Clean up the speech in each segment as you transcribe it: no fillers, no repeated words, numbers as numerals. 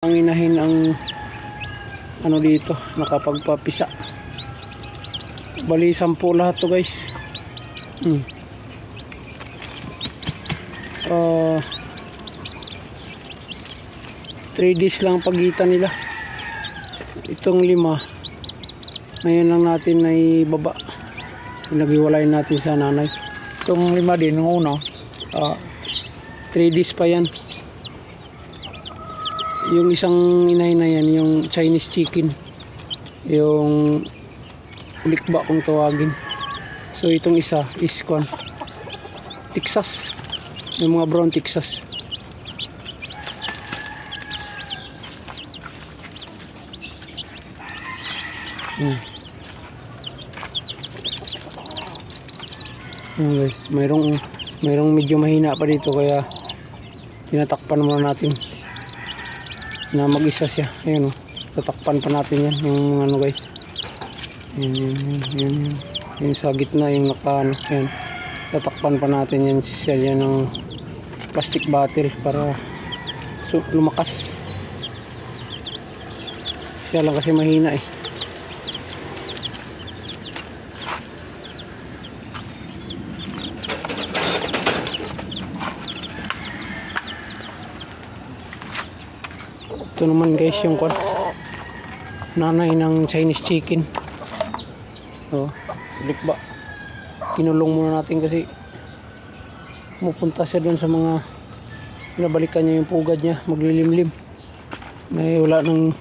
Ang inahin ang ano dito, nakapagpapisa. Bali 10 lahat to guys. 3 days lang pagitan nila. Itong 5 ngayon lang natin ay baba, pinaghiwalay natin sa nanay. Itong 5 din, ng una 3 days pa yan. Yung isang inay na yan, yung Chinese chicken, yung ulikba kung tawagin. So itong isa is Texas, yung mga brown Texas. Okay, mayroong medyo mahina pa dito, kaya tinatakpan muna natin na mag-isa siya. Ayun, tatakpan pa natin yan, yung ano guys, yung sa gitna, yung naka yan, tatakpan pa natin yan siya yan ng plastic bottle para lumakas siya lang kasi mahina eh. Ito naman guys yung nanay ng Chinese chicken. Likba, kinulong muna natin kasi pupunta siya doon sa mga pinabalikan niya yung pugad niya, maglilimlim. May wala nang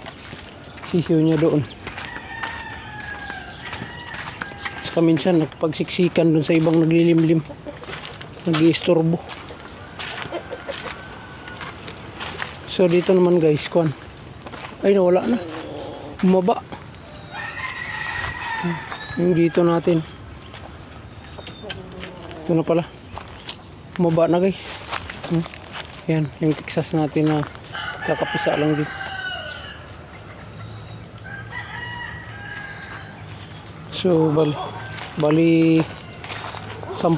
sisiyo niya doon. Saka minsan nagpagsiksikan doon sa ibang naglilimlim, nag-iistorbo. So dito naman guys, ay nawala na, bumaba. Yung dito natin, ito na pala, bumaba na guys. Yan yung Texas natin na kakapisa lang din. So bali 10.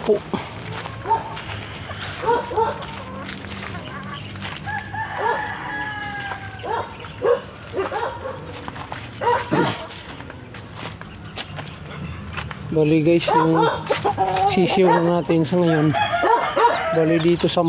Bali guys, yung sisiyo natin sa ngayon, bali dito 10.